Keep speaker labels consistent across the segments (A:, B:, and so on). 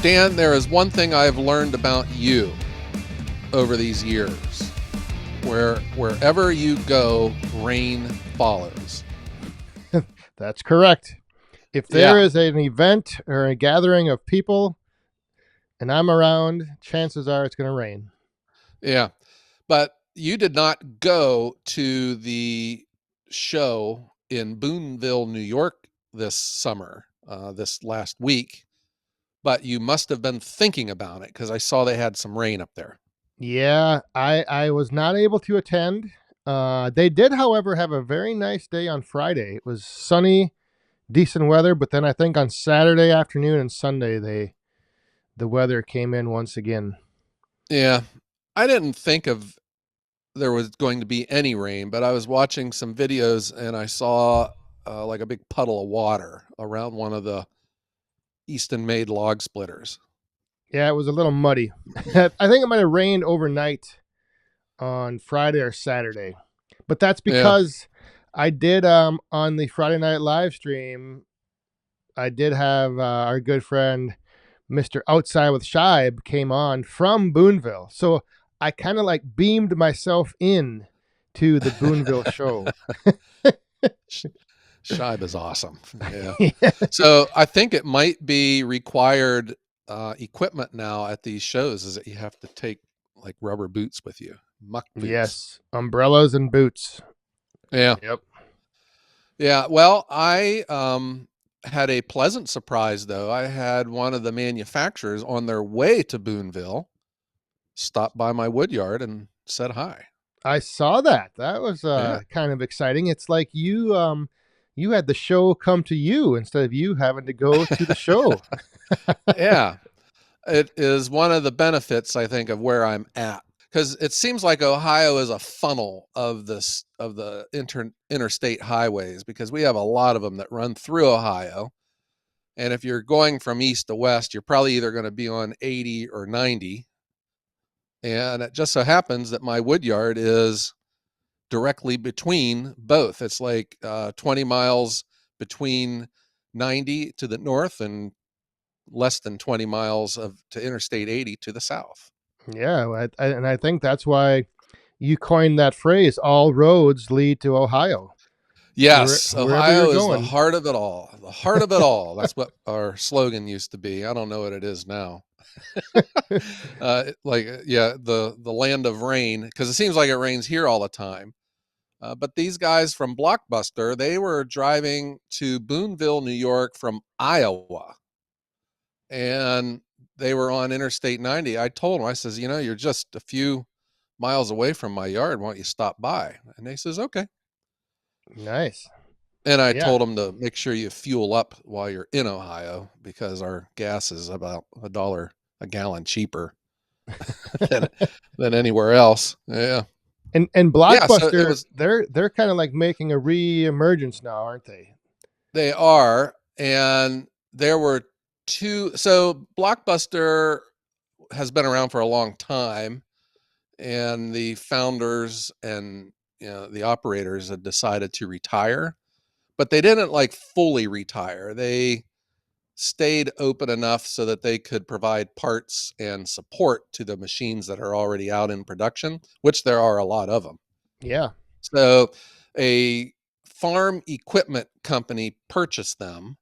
A: Dan, there is one thing I've learned about you over these years. Wherever you go, rain follows.
B: That's correct. If there
A: Yeah,
B: is an event or a gathering of people and I'm around, chances are it's going to rain.
A: yeah. But you did not go to the show in Boonville, New York this summer, this last week, but you must have been thinking about it because I saw they had some rain up there.
B: Yeah, I was not able to attend. They did, however, have a very nice day on Friday. It was sunny, decent weather, but then I think on Saturday afternoon and Sunday the weather came in once again.
A: Yeah, I didn't think of there was going to be any rain, but I was watching some videos and I saw like a big puddle of water around one of the Easton made log splitters.
B: Yeah, it was a little muddy. I think it might have rained overnight on Friday or Saturday. But that's
A: Yeah.
B: because I did on the Friday night live stream, I did have our good friend Mr. Outside with Shibe came on from Boonville. So I kind of like beamed myself in to the Boonville show.
A: Shibe is awesome. Yeah.
B: Yeah.
A: So I think it might be required equipment now at these shows is that you have to take like rubber boots with you, muck boots.
B: Yes, umbrellas and boots.
A: Yeah.
B: Yep.
A: Yeah. Well, I had a pleasant surprise though. I had one of the manufacturers on their way to Boonville stop by my wood yard and said hi.
B: I saw that. That was
A: Yeah.
B: kind of exciting. It's like you had the show come to you instead of you having to go to the show.
A: Yeah. It is one of the benefits, I think, of where I'm at. Because it seems like Ohio is a funnel of the interstate highways because we have a lot of them that run through Ohio. And if you're going from east to west, you're probably either going to be on 80 or 90. And it just so happens that my wood yard is directly between both. It's like 20 miles between 90 to the north and less than 20 miles to Interstate 80 to the south.
B: Yeah, and I think that's why you coined that phrase. All roads lead to Ohio.
A: Yes,
B: Wherever you're
A: Ohio is the
B: going.
A: heart of it all. The heart of it all. That's what our slogan used to be. I don't know what it is now. Yeah, the land of rain, because it seems like it rains here all the time. But these guys from Blockbuster, they were driving to Boonville, New York from Iowa, and they were on Interstate 90. I told them, I says, you're just a few miles away from my yard. Why don't you stop by? And they says, okay.
B: Nice.
A: And I
B: Yeah.
A: told them to make sure you fuel up while you're in Ohio because our gas is about $1 a gallon cheaper than than anywhere else. Yeah.
B: And
A: Yeah, so it
B: Blockbuster,
A: was
B: they're kind of like making a re-emergence now, aren't they?
A: they are, and there were two. So Blockbuster has been around for a long time, and the founders and the operators had decided to retire, but they didn't like fully retire. They stayed open enough so that they could provide parts and support to the machines that are already out in production, which there are a lot of them.
B: Yeah.
A: So a farm equipment company purchased them.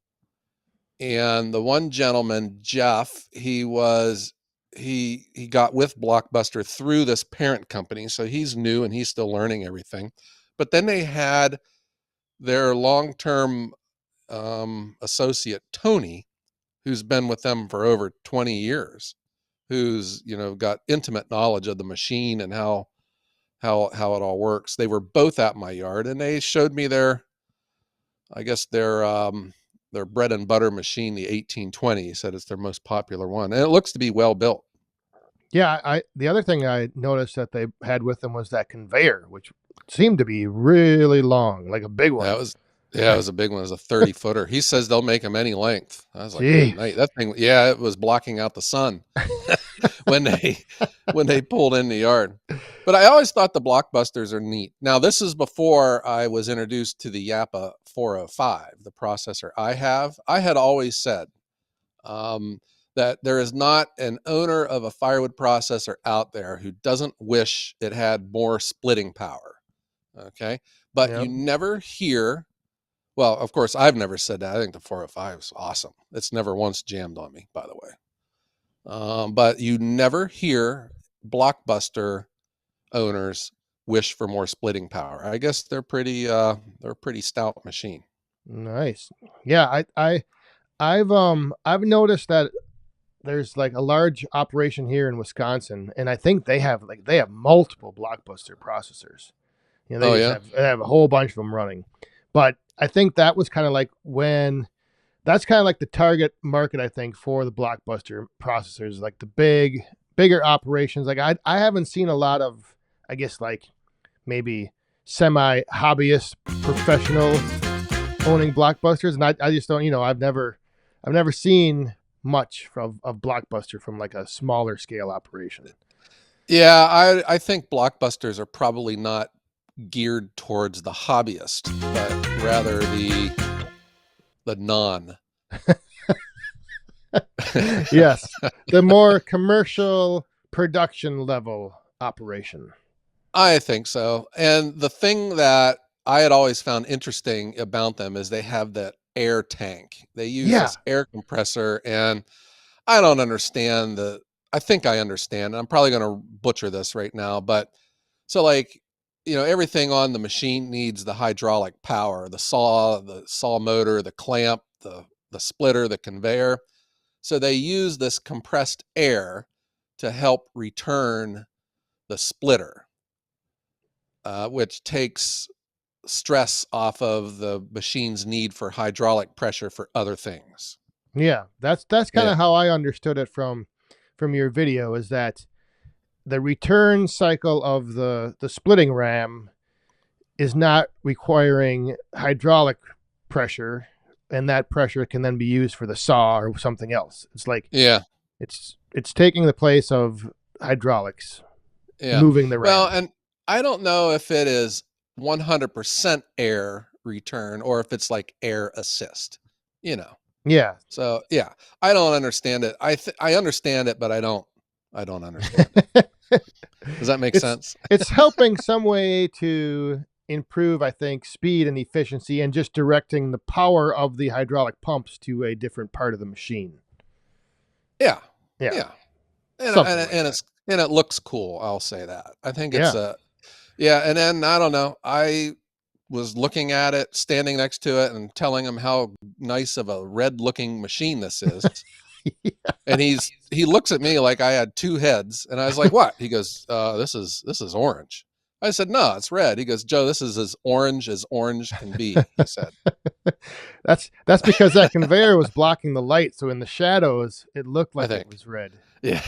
A: And the one gentleman, Jeff, he got with Blockbuster through this parent company. So he's new and he's still learning everything. But then they had their long-term associate, Tony, who's been with them for over 20 years, who's got intimate knowledge of the machine and how it all works. They were both at my yard and they showed me I guess their bread and butter machine, the 1820. He said it's their most popular one, and it looks to be well built.
B: Yeah, I the other thing I noticed that they had with them was that conveyor, which seemed to be really long, like a big
A: That
B: one.
A: was Yeah, it was a big one. It was a 30-footer. He says they'll make them any length. I was like, good
B: Gee.
A: night. That thing, yeah, it was blocking out the sun when they pulled in the yard. But I always thought the Blockbusters are neat. Now, this is before I was introduced to the Yappa 405, the processor I have. I had always said um, that there is not an owner of a firewood processor out there who doesn't wish it had more splitting power. Okay. But
B: Yep.
A: you never hear, well, of course, I've never said that. I think the 405 is awesome. It's never once jammed on me, by the way. But you never hear Blockbuster owners wish for more splitting power. I guess they're a pretty stout machine.
B: Nice. Yeah, I've noticed that there's like a large operation here in Wisconsin, and I think they have multiple Blockbuster processors. You know,
A: Oh yeah.
B: they have a whole bunch of them running. But I think that was kind of like when that's kind of like the target market, I think, for the Blockbuster processors, like the bigger operations. Like I haven't seen a lot of, I guess, like maybe semi hobbyist professional owning Blockbusters, and I just don't, I've never seen much of Blockbuster from like a smaller scale operation.
A: Yeah, I think blockbusters are probably not geared towards the hobbyist, but rather the non.
B: Yes, the more commercial production level operation.
A: I think so. And the thing that I had always found interesting about them is they have that air tank. They use
B: Yeah,
A: this air compressor, and I don't understand the. I think I understand. I'm probably going to butcher this right now, but so like, everything on the machine needs the hydraulic power, the saw motor, the clamp, the splitter, the conveyor. So they use this compressed air to help return the splitter, which takes stress off of the machine's need for hydraulic pressure for other things.
B: yeah, that's kind
A: Yeah.
B: of how I understood it from your video. Is that the return cycle of the splitting ram is not requiring hydraulic pressure, and that pressure can then be used for the saw or something else. It's like
A: Yeah.
B: it's taking the place of hydraulics,
A: Yeah.
B: moving the
A: Well,
B: ram.
A: and I don't know if it is 100% air return or if it's like air assist, you know.
B: Yeah.
A: So, yeah, I don't understand it. I understand it, but I don't understand it. Does that make
B: it's
A: sense?
B: it's helping some way to improve, I think, speed and efficiency, and just directing the power of the hydraulic pumps to a different part of the machine.
A: Yeah.
B: Yeah,
A: Yeah. And
B: something
A: and
B: like
A: and
B: that.
A: it's and it looks cool, I'll say that. I think it's
B: Yeah.
A: a yeah, and then I don't know. I was looking at it, standing next to it and telling him how nice of a red-looking machine this is. And he looks at me like I had two heads, and I was like, "What?" He goes, this is orange." I said, "No, it's red." He goes, "Joe, this is as orange can be," he said.
B: That's because that conveyor was blocking the light, so in the shadows it looked
A: I
B: like it
A: think.
B: was red.
A: Yeah.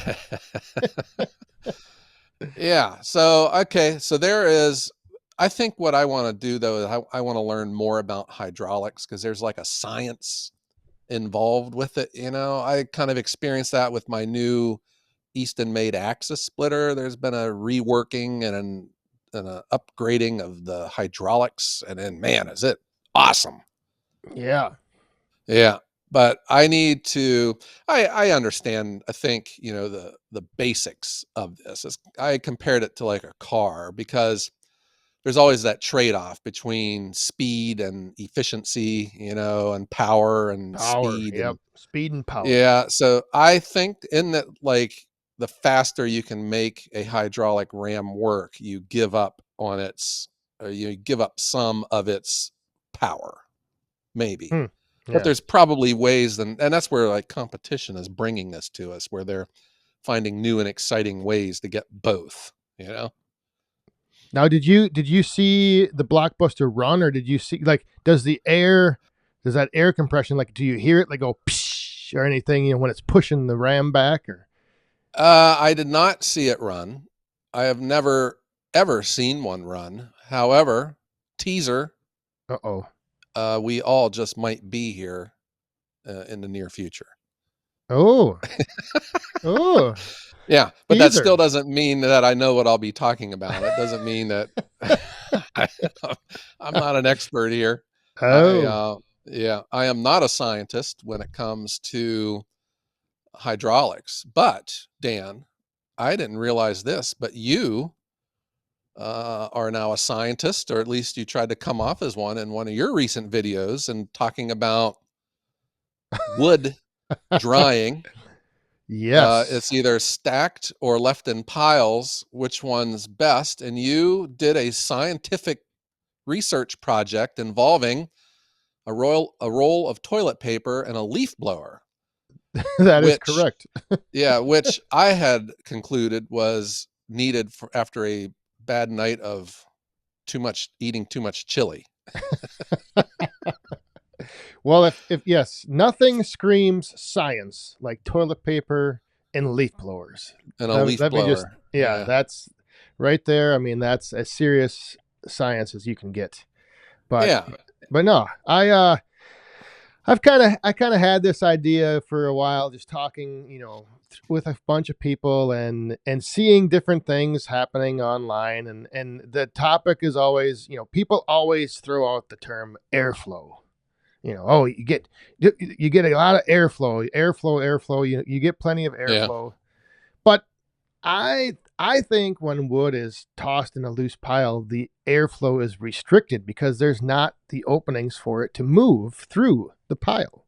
A: Yeah. So, okay, so there is I think what I want to do though is I want to learn more about hydraulics because there's like a science involved with it, you know. I kind of experienced that with my new Easton made axis splitter. There's been a reworking and a upgrading of the hydraulics, and then man, is it awesome.
B: Yeah.
A: Yeah. But I need to I understand, I think, the basics of this. I compared it to like a car because there's always that trade-off between speed and efficiency, and power and
B: Power.
A: speed
B: Yep.
A: and
B: Speed and power.
A: yeah. So I think in that, like, the faster you can make a hydraulic ram work, you give up some of its power, maybe.
B: Hmm.
A: But
B: Yeah.
A: there's probably ways, and that's where like competition is bringing this to us, where they're finding new and exciting ways to get both. You know?
B: Now, did you see the Blockbuster run, or did you see like does that air compression, like do you hear it like go psh or anything, when it's pushing the ram back, or
A: I did not see it run. I have never ever seen one run. However, teaser,
B: uh-oh.
A: we all just might be here in the near future.
B: Oh. Oh,
A: Yeah, but that still
B: teaser.
A: doesn't mean that I know what I'll be talking about. It doesn't mean that I, I'm not an expert here. I
B: Oh.
A: yeah, I am not a scientist when it comes to hydraulics. But Dan, I didn't realize this, but you are now a scientist, or at least you tried to come off as one of your recent videos and talking about wood drying.
B: Yes.
A: It's either stacked or left in piles. Which one's best? And you did a scientific research project involving a roll of toilet paper and a leaf blower,
B: That is
A: which,
B: correct.
A: yeah, which I had concluded was needed for after a bad night of eating too much chili.
B: Well, if yes, nothing screams science like toilet paper and leaf blowers.
A: And a
B: Let,
A: leaf
B: let me just,
A: blower.
B: yeah,
A: Yeah.
B: that's right there. I mean, that's as serious science as you can get. But
A: Yeah.
B: but no, I kind of had this idea for a while, just talking, with a bunch of people and seeing different things happening online, and the topic is always, people always throw out the term airflow. Oh, you get a lot of airflow. You get plenty of
A: Yeah.
B: airflow, but I think when wood is tossed in a loose pile, the airflow is restricted because there's not the openings for it to move through the pile.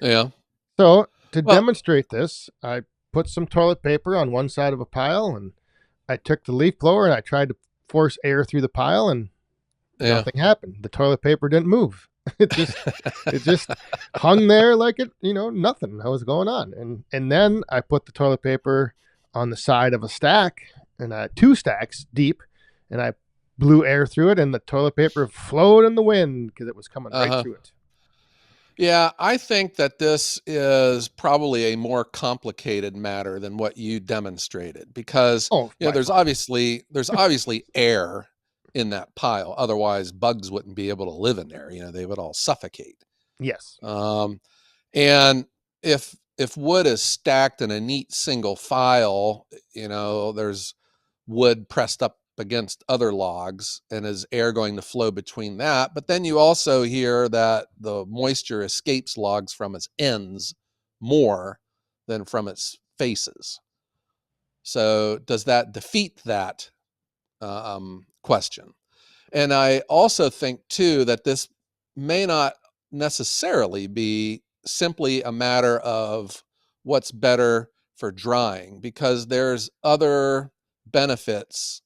A: Yeah.
B: So to
A: Well,
B: demonstrate this, I put some toilet paper on one side of a pile, and I took the leaf blower and I tried to force air through the pile, and
A: yeah.
B: nothing happened. The toilet paper didn't move. It just hung there like nothing was going on. And then I put the toilet paper on the side of a stack, and two stacks deep, and I blew air through it, and the toilet paper flowed in the wind because it was coming right
A: Uh-huh.
B: through it.
A: Yeah, I think that this is probably a more complicated matter than what you demonstrated because,
B: Oh, by
A: there's
B: far.
A: obviously air in that pile. Otherwise, bugs wouldn't be able to live in there. They would all suffocate.
B: Yes.
A: Um, and if wood is stacked in a neat single file, there's wood pressed up against other logs, and is air going to flow between that? But then you also hear that the moisture escapes logs from its ends more than from its faces. So does that defeat that question? And I also think too that this may not necessarily be simply a matter of what's better for drying, because there's other benefits,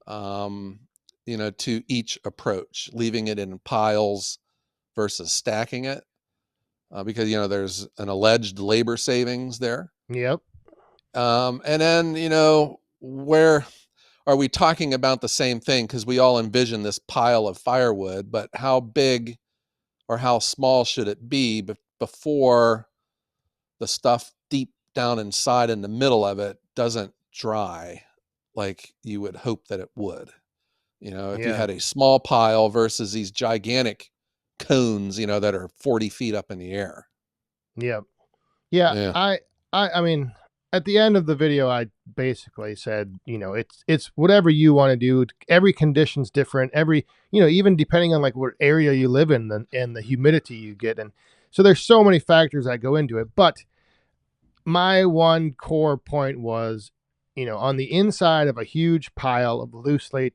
A: um, to each approach, leaving it in piles versus stacking it, because there's an alleged labor savings there.
B: Yep.
A: And then where are we talking about the same thing? Because we all envision this pile of firewood, but how big or how small should it be before the stuff deep down inside in the middle of it doesn't dry like you would hope that it would? If you
B: Yeah.
A: had a small pile versus these gigantic cones, that are 40 feet up in the air.
B: Yep. Yeah.
A: Yeah.
B: I mean, at the end of the video, I basically said, it's whatever you want to do. Every condition's different. Even depending on like what area you live in and the humidity you get, and so there's so many factors that go into it. But my one core point was, on the inside of a huge pile of loosely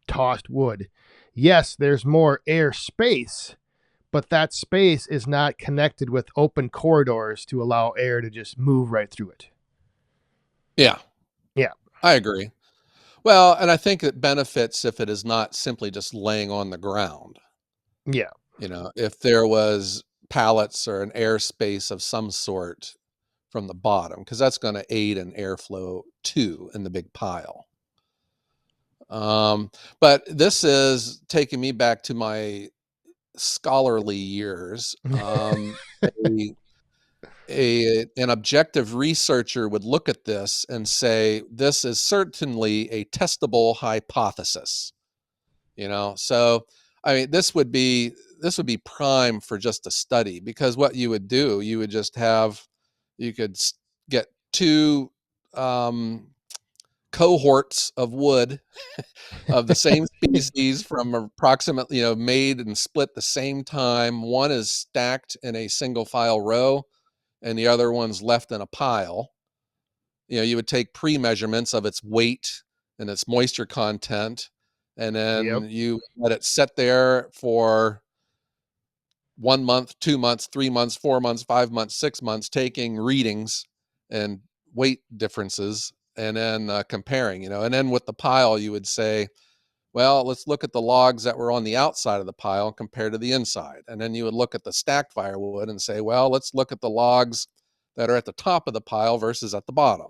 B: tossed wood, yes, there's more air space, but that space is not connected with open corridors to allow air to just move right through it.
A: Yeah,
B: Yeah.
A: I agree. Well, and I think it benefits if it is not simply just laying on the ground.
B: Yeah.
A: If there was pallets or an airspace of some sort from the bottom, because that's going to aid in airflow too in the big pile. But this is taking me back to my scholarly years. A, an objective researcher would look at this and say, this is certainly a testable hypothesis. So I mean, this would be prime for just a study, because what you would do, you could get two cohorts of wood of the same species from approximately, made and split the same time. One is stacked in a single file row, and the other one's left in a pile, you would take pre-measurements of its weight and its moisture content, and
B: Yep.
A: then you let it sit there for 1 month, 2 months, 3 months, 4 months, 5 months, 6 months, taking readings and weight differences, and then comparing. And then with the pile, you would say, well, let's look at the logs that were on the outside of the pile compared to the inside. And then you would look at the stacked firewood and say, well, let's look at the logs that are at the top of the pile versus at the bottom.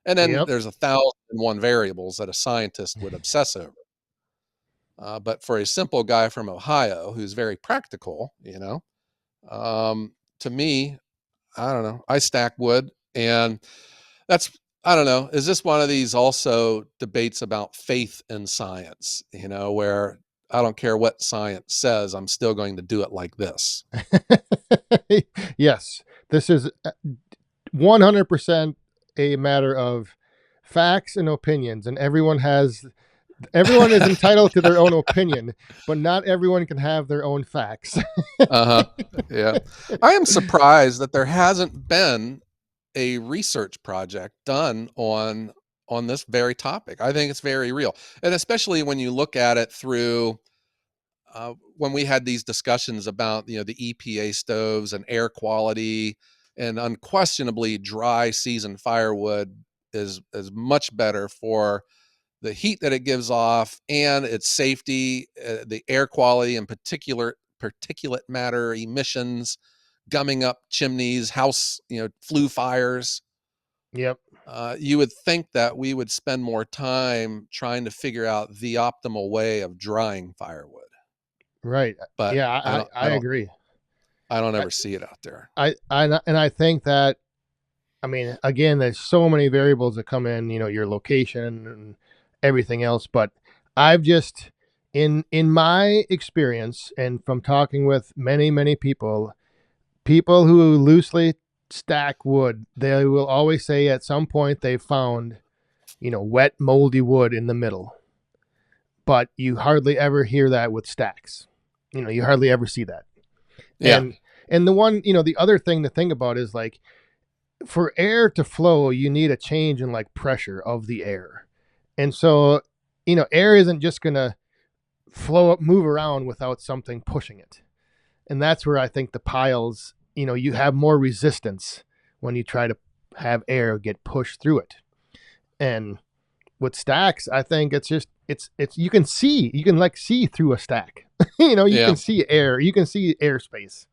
A: And then
B: Yep.
A: there's 1,001 variables that a scientist would obsess over. But for a simple guy from Ohio who's very practical, to me, I don't know, I stack wood. And that's, I don't know, is this one of these also debates about faith in science, where I don't care what science says, I'm still going to do it like this.
B: Yes, this is 100% a matter of facts and opinions, and everyone is entitled to their own opinion, but not everyone can have their own facts.
A: Uh-huh. Yeah. I am surprised that there hasn't been a research project done on this very topic. I think it's very real. And especially when you look at it through when we had these discussions about, the EPA stoves and air quality, and unquestionably dry season firewood is much better for the heat that it gives off and its safety, the air quality, in particular particulate matter emissions, gumming up chimneys, house, flue fires.
B: Yep.
A: You would think that we would spend more time trying to figure out the optimal way of drying firewood,
B: Right.
A: but
B: Yeah,
A: I
B: I,
A: don't, I
B: I
A: don't,
B: agree.
A: I don't
B: I,
A: ever see it out there.
B: I think that, I mean, again, there's so many variables that come in, your location and everything else. But I've just, in my experience, and from talking with many people who loosely stack wood, they will always say at some point they found, wet, moldy wood in the middle. But you hardly ever hear that with stacks. You hardly ever see that.
A: Yeah,
B: And the one, the other thing to think about is like, for air to flow, you need a change in like pressure of the air. And so, air isn't just going to flow up, move around without something pushing it. And that's where I think the piles, you have more resistance when you try to have air get pushed through it. And with stacks, I think it's you can like see through a stack. You
A: yeah,
B: can see air, you can see airspace.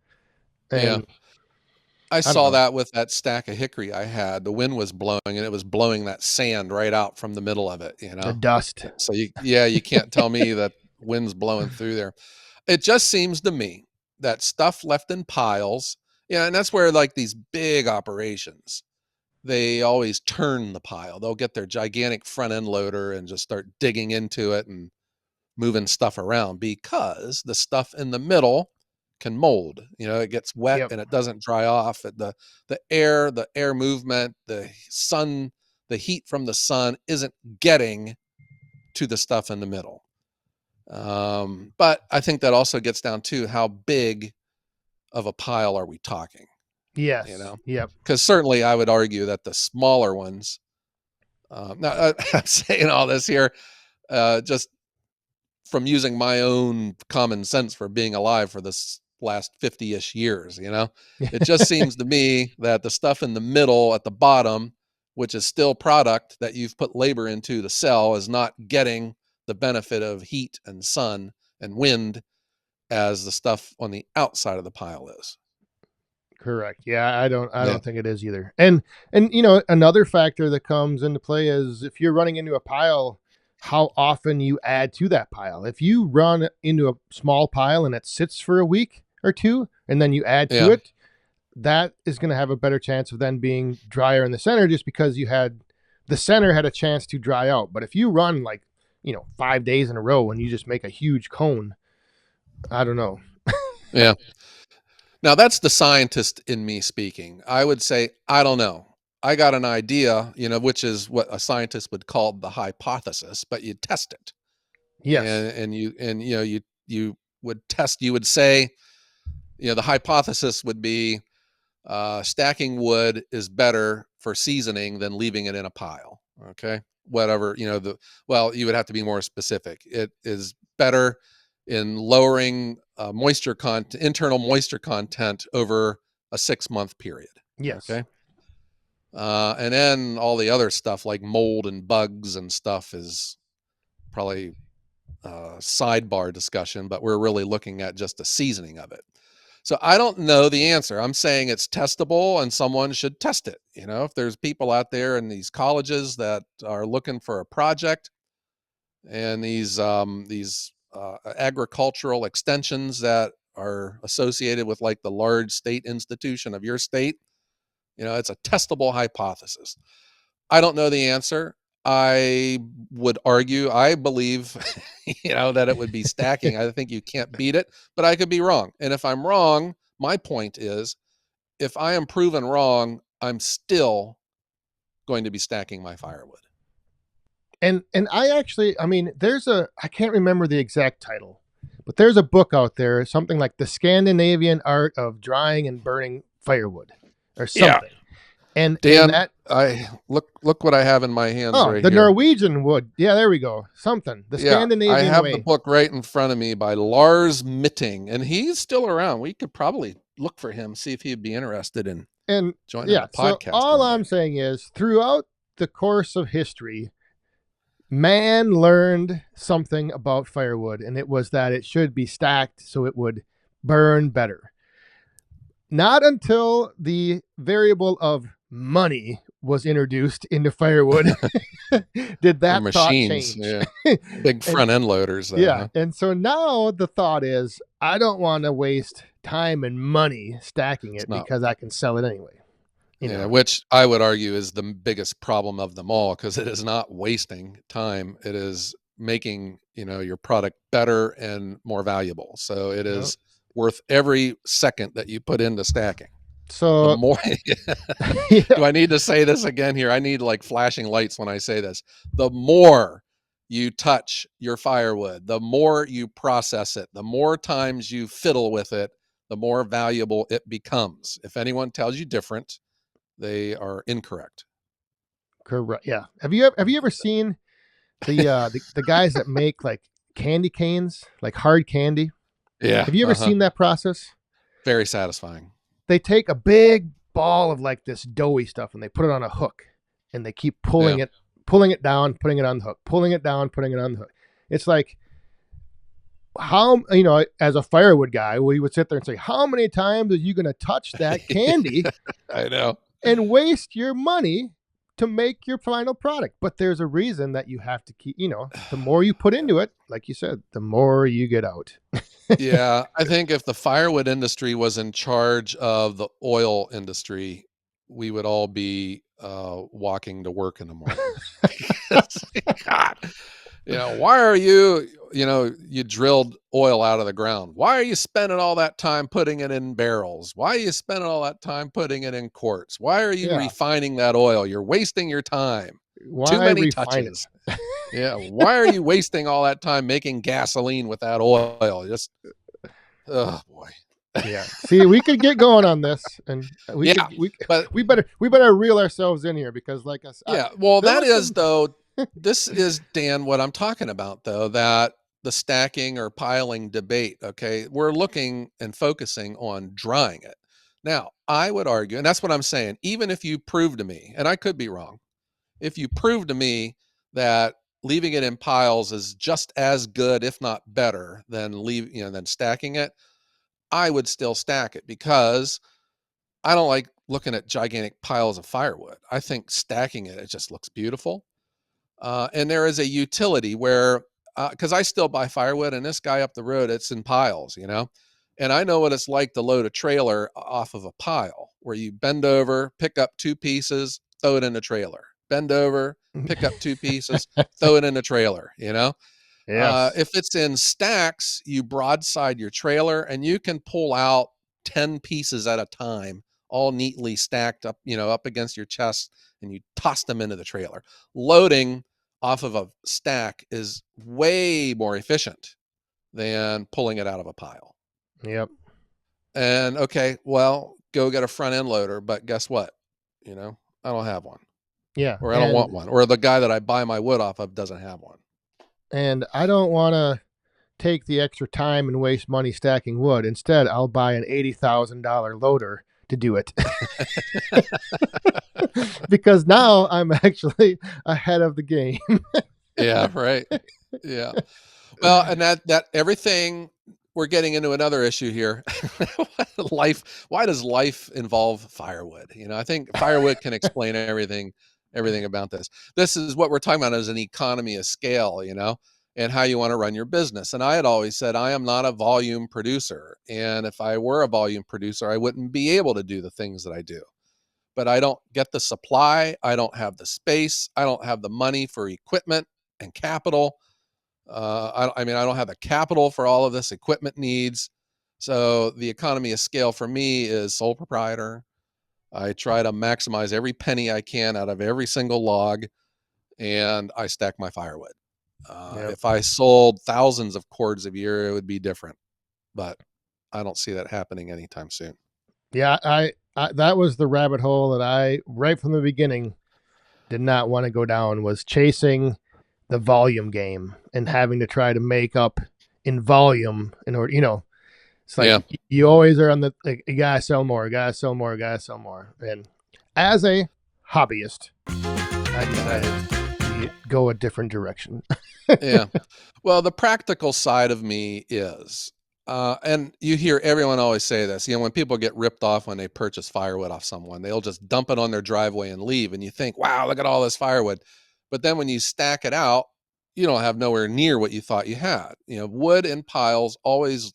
A: yeah.
B: And
A: I
B: I don't
A: saw
B: know,
A: that with that stack of hickory I had. The wind was blowing, and it was blowing that sand right out from the middle of it.
B: the dust.
A: So you can't tell me that wind's blowing through there. It just seems to me that stuff left in piles, and that's where like these big operations, they always turn the pile. They'll get their gigantic front end loader and just start digging into it and moving stuff around, because the stuff in the middle can mold. It gets wet
B: Yep.
A: and it doesn't dry off. The air movement, the sun, the heat from the sun isn't getting to the stuff in the middle. But I think that also gets down to how big of a pile are we talking, you
B: Yes.
A: know?
B: Yep.
A: Because certainly I would argue that the smaller ones, now I'm saying all this here just from using my own common sense for being alive for this last 50-ish years. It just seems to me that the stuff in the middle at the bottom, which is still product that you've put labor into to sell, is not getting the benefit of heat and sun and wind as the stuff on the outside of the pile is.
B: Correct. Yeah, I
A: Yeah.
B: don't think it is either. And another factor that comes into play is if you're running into a pile, how often you add to that pile. If you run into a small pile and it sits for a week or two and then you add to
A: Yeah.
B: it, that is going to have a better chance of then being drier in the center just because the center had a chance to dry out. But if you run like, 5 days in a row and you just make a huge cone, I don't know.
A: Yeah. Now that's the scientist in me speaking. I would say, I don't know. I got an idea, which is what a scientist would call the hypothesis, but you test it.
B: Yes.
A: And you would test, you would say, the hypothesis would be Stacking wood is better for seasoning than leaving it in a pile. Okay, whatever well, you would have to be more specific. It is better in lowering internal moisture content over a 6-month period.
B: Yes.
A: Okay, and then all the other stuff like mold and bugs and stuff is probably sidebar discussion, but we're really looking at just the seasoning of it. So I don't know the answer. I'm saying it's testable and someone should test it. If there's people out there in these colleges that are looking for a project and these agricultural extensions that are associated with like the large state institution of your state, it's a testable hypothesis. I don't know the answer. I would argue, I believe, that it would be stacking. I think you can't beat it, but I could be wrong. And if I'm wrong, my point is, if I am proven wrong, I'm still going to be stacking my firewood.
B: And I mean, I can't remember the exact title, but there's a book out there, something like The Scandinavian Art of Drying and Burning Firewood or
A: Yeah.
B: something. And
A: Dan,
B: that
A: I look what I have in my hands right
B: the
A: here.
B: Norwegian wood. Yeah, there we go. Something. The
A: Yeah, I
B: Scandinavian
A: have the
B: way.
A: book right in front of me by Lars Mitting, and he's still around. We could probably look for him, see if he'd be interested in
B: And
A: joining
B: yeah,
A: the
B: so
A: podcast
B: all
A: one
B: I'm
A: day.
B: saying is throughout the course of history, man learned something about firewood, and it was that it should be stacked so it would burn better. Not until the variable of money was introduced into firewood did
A: Or
B: that thought
A: machines,
B: change.
A: yeah. Big
B: And
A: front end loaders, though,
B: yeah,
A: huh?
B: and so now the thought is I don't want to waste time and money stacking
A: It's
B: it
A: not.
B: because I can sell it anyway.
A: Yeah, which I would argue is the biggest problem of them all, because it is not wasting time. It is making, your product better and more valuable. So it
B: Yep.
A: is worth every second that you put into stacking. The
B: So
A: more
B: yeah,
A: do I need to say this again here? I need like flashing lights when I say this. The more you touch your firewood, the more you process it, the more times you fiddle with it, the more valuable it becomes. If anyone tells you different, they are incorrect.
B: correct. Yeah. Have you ever seen the guys that make like candy canes, like hard candy?
A: Yeah.
B: Have you ever seen that process?
A: Very satisfying.
B: They take a big ball of like this doughy stuff and they put it on a hook and they keep
A: Yeah.
B: pulling it down, putting it on the hook, pulling it down, putting it on the hook. It's like how as a firewood guy, we would sit there and say, how many times are you going to touch that candy
A: I know.
B: and waste your money to make your final product? But there's a reason that you have to keep, the more you put into it, like you said, the more you get out.
A: Yeah, I think if the firewood industry was in charge of the oil industry, we would all be walking to work in the morning. God, why are you drilled oil out of the ground? Why are you spending all that time putting it in barrels? Why are you spending all that time putting it in quarts? Why are you
B: Yeah.
A: refining that oil? You're wasting your time. Too
B: Why
A: many
B: refine
A: touches.
B: it?
A: Yeah. Why are you wasting all that time making gasoline with that oil? Just, oh boy.
B: Yeah. See, we could get going on this, and
A: Yeah. But
B: we better reel ourselves in here because, like I said,
A: yeah, well,
B: there
A: that
B: was
A: is
B: some.
A: though, this is, Dan, what I'm talking about though, that the stacking or piling debate, okay, we're looking and focusing on drying it. Now, I would argue, and that's what I'm saying, even if you prove to me, and I could be wrong, if you prove to me that leaving it in piles is just as good, if not better, than stacking it, I would still stack it because I don't like looking at gigantic piles of firewood. I think stacking it just looks beautiful. And there is a utility where, because I still buy firewood, and this guy up the road, it's in piles. And I know what it's like to load a trailer off of a pile where you bend over, pick up two pieces, throw it in the trailer. Bend over, pick up two pieces, throw it in the trailer.
B: Yes.
A: If it's in stacks, you broadside your trailer and you can pull out 10 pieces at a time, all neatly stacked up against your chest, and you toss them into the trailer. Loading off of a stack is way more efficient than pulling it out of a pile.
B: Yep.
A: And okay, well, go get a front end loader, but guess what? You know, I don't have one,
B: Yeah,
A: or I don't want one, or the guy that I buy my wood off of doesn't have one.
B: and I don't want to take the extra time and waste money stacking wood. Instead, I'll buy an $80,000 loader to do it. Because now I'm actually ahead of the game.
A: Yeah, right. Yeah. Well, and that everything, we're getting into another issue here. Life, why does life involve firewood? You know, I think firewood can explain everything about this. This is what we're talking about as an economy of scale, you know, and how you want to run your business. And I had always said I am not a volume producer, and if I were a volume producer, I wouldn't be able to do the things that I do. But I don't get the supply, I don't have the space, I don't have the money for equipment and capital. I mean, I don't have the capital for all of this equipment needs. So the economy of scale for me is sole proprietor. I try to maximize every penny I can out of every single log, and I stack my firewood.
B: Yep.
A: If I sold thousands of cords a year, it would be different, but I don't see that happening anytime soon.
B: Yeah, I that was the rabbit hole that I right from the beginning did not want to go down, was chasing the volume game and having to try to make up in volume in order, it's like
A: Yeah.
B: you always are on the, like, you gotta sell more, gotta sell more, gotta sell more. And as a hobbyist, I decided to go a different direction.
A: Yeah. Well, the practical side of me is, and you hear everyone always say this, you know, when people get ripped off when they purchase firewood off someone, they'll just dump it on their driveway and leave. And you think, wow, look at all this firewood. But then when you stack it out, you don't have nowhere near what you thought you had. You know, wood in piles always,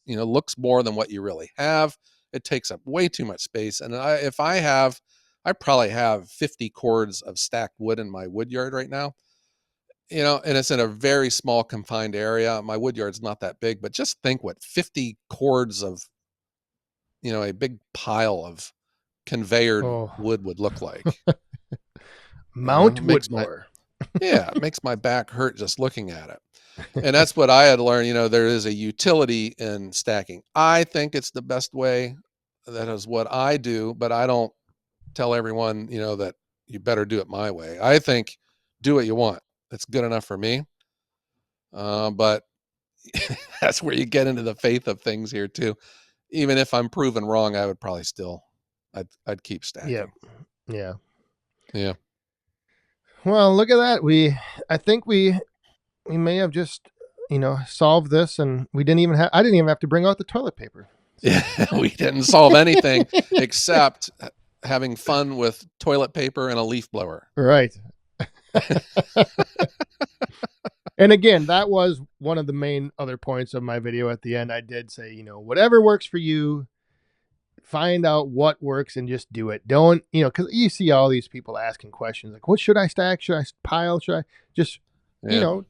A: you know, looks more than what you really have. It takes up way too much space. And if I have, I probably have 50 cords of stacked wood in my wood yard right now, you know, and it's in a very small confined area. My wood yard's not that big, but just think what 50 cords of, you know, a big pile of conveyored
B: Oh,
A: wood would look like. You know,
B: Mount
A: it makes my,
B: Woodmore.
A: yeah, it makes my back hurt just looking at it. And that's what I had to learn. You know, there is a utility in stacking. I think it's the best way. That is what I do, but I don't tell everyone, you know, that you better do it my way. I think do what you want. It's good enough for me. But that's where you get into the faith of things here too. Even if I'm proven wrong, I would probably still, I'd keep
B: Yep.
A: stacking.
B: Yeah.
A: Yeah.
B: Well, look at that. I think we may have just, solved this, and I didn't even have to bring out the toilet paper. So.
A: Yeah. We didn't solve anything except having fun with toilet paper and a leaf blower.
B: Right. And again, that was one of the main other points of my video at the end. I did say, whatever works for you, find out what works and just do it. Don't, because you see all these people asking questions like, what should I stack? Should I pile? Should I just,
A: Yeah.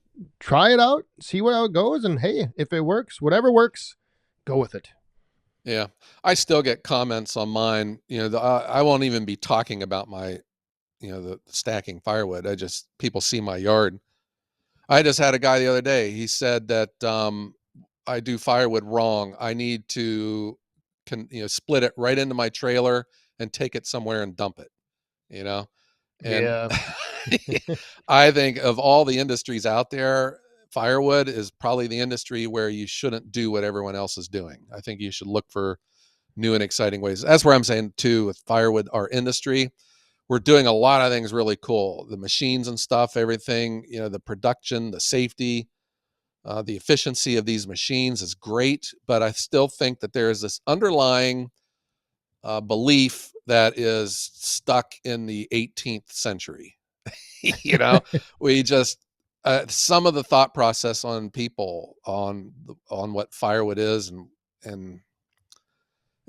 B: Try it out, see how it goes. And hey, if it works, whatever works, go with it.
A: Yeah. I still get comments on mine. You know, I won't even be talking about my, you know, the stacking firewood. People see my yard. I just had a guy the other day. He said that I do firewood wrong. I need to split it right into my trailer and take it somewhere and dump it, you know? And
B: Yeah.
A: I think of all the industries out there, firewood is probably the industry where you shouldn't do what everyone else is doing. I think you should look for new and exciting ways. That's where I'm saying too, with firewood, our industry, we're doing a lot of things really cool. The machines and stuff, everything, you know, the production, the safety, the efficiency of these machines is great, but I still think that there is this underlying belief that is stuck in the 18th century. You know, we just some of the thought process on people on what firewood is, and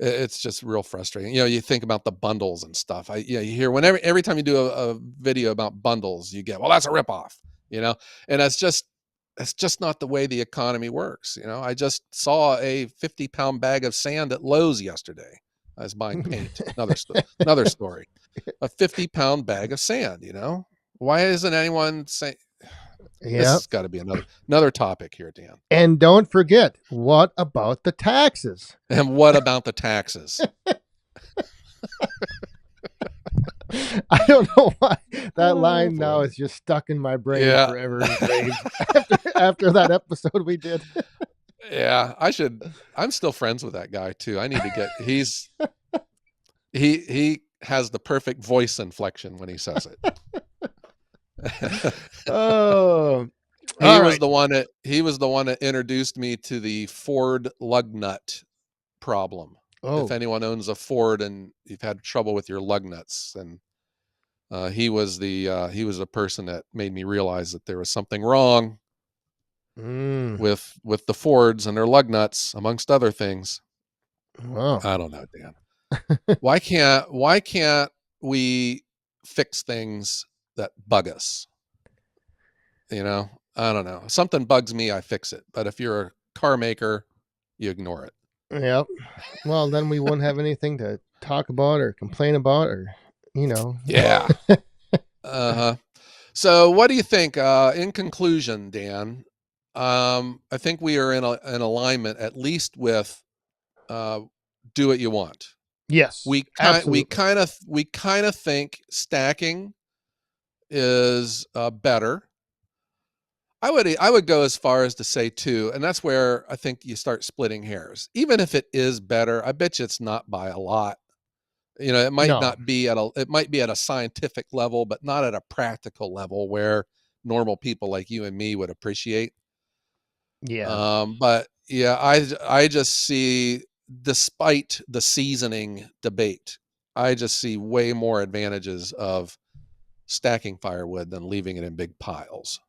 A: it's just real frustrating. You know, you think about the bundles and stuff. You hear whenever every time you do a video about bundles, you get, well, that's a ripoff. You know, and it's just not the way the economy works. You know, I just saw a 50-pound bag of sand at Lowe's yesterday. I was buying paint. Another story. A 50-pound bag of sand. You know, why isn't anyone saying this
B: Yeah.
A: has got to be another topic here, Dan?
B: And don't forget, what about the taxes?
A: And what about the taxes?
B: I don't know why that
A: Oh
B: line now
A: boy.
B: is just stuck in my brain
A: Yeah.
B: forever engraved after that episode we did.
A: Yeah, I'm still friends with that guy too. I need to get he has the perfect voice inflection when he says it.
B: Oh,
A: He
B: all
A: was
B: right.
A: the one that introduced me to the Ford lug nut problem. If
B: Oh,
A: anyone owns a Ford and you've had trouble with your lug nuts, and he was a person that made me realize that there was something wrong
B: mm,
A: with the Fords and their lug nuts, amongst other things.
B: wow.
A: I don't know, Dan. Why can't we fix things that bug us? I don't know. If something bugs me, I fix it. But if you're a car maker, you ignore it.
B: Yep. Well, then we wouldn't have anything to talk about or complain about, or you know.
A: Yeah. Uh-huh. So what do you think? In conclusion, Dan, I think we are in alignment at least with uh, do what you want.
B: Yes, absolutely.
A: We kind of think stacking is better. I would go as far as to say too, and that's where I think you start splitting hairs. Even if it is better, I bet you it's not by a lot. It might
B: No.
A: not be it might be at a scientific level, but not at a practical level where normal people like you and me would appreciate.
B: Yeah.
A: But yeah, I just see, despite the seasoning debate, I just see way more advantages of stacking firewood than leaving it in big piles.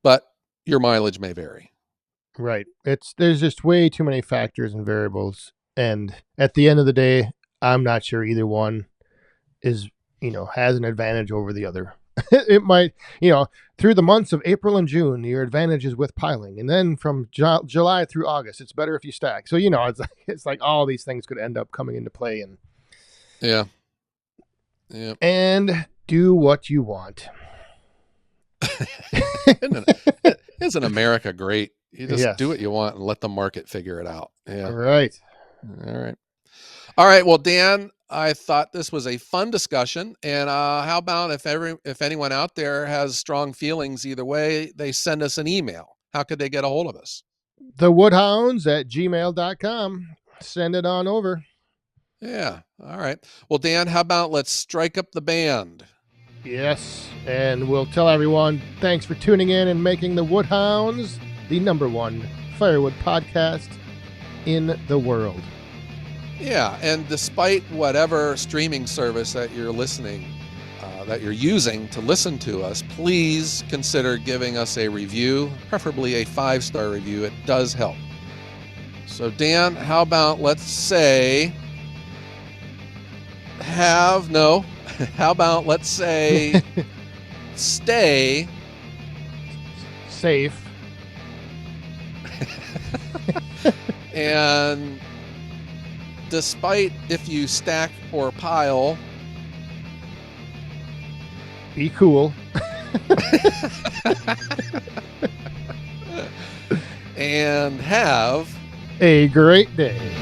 A: But your mileage may vary.
B: Right. There's just way too many factors and variables, and at the end of the day, I'm not sure either one is has an advantage over the other. It might, through the months of April and June, your advantage is with piling, and then from July through August, it's better if you stack. So it's like all these things could end up coming into play, and
A: Yeah. Yeah.
B: do what you want.
A: Isn't America great? You just do
B: Yes.
A: what you want and let the market figure it out. Yeah.
B: Right.
A: All right. All right. Well, Dan, I thought this was a fun discussion. And how about if anyone out there has strong feelings either way, they send us an email. How could they get a hold of us?
B: Thewoodhounds@gmail.com. Send it on over.
A: Yeah. All right. Well, Dan, how about let's strike up the band?
B: Yes, and we'll tell everyone thanks for tuning in and making the Woodhounds the #1 firewood podcast in the world.
A: Yeah, and despite whatever streaming service that you're that you're using to listen to us, please consider giving us a review, preferably a 5-star review. It does help. So, Dan, how about let's say how about let's say stay
B: Safe.
A: and despite if you stack or pile,
B: Be cool.
A: and have
B: A great day.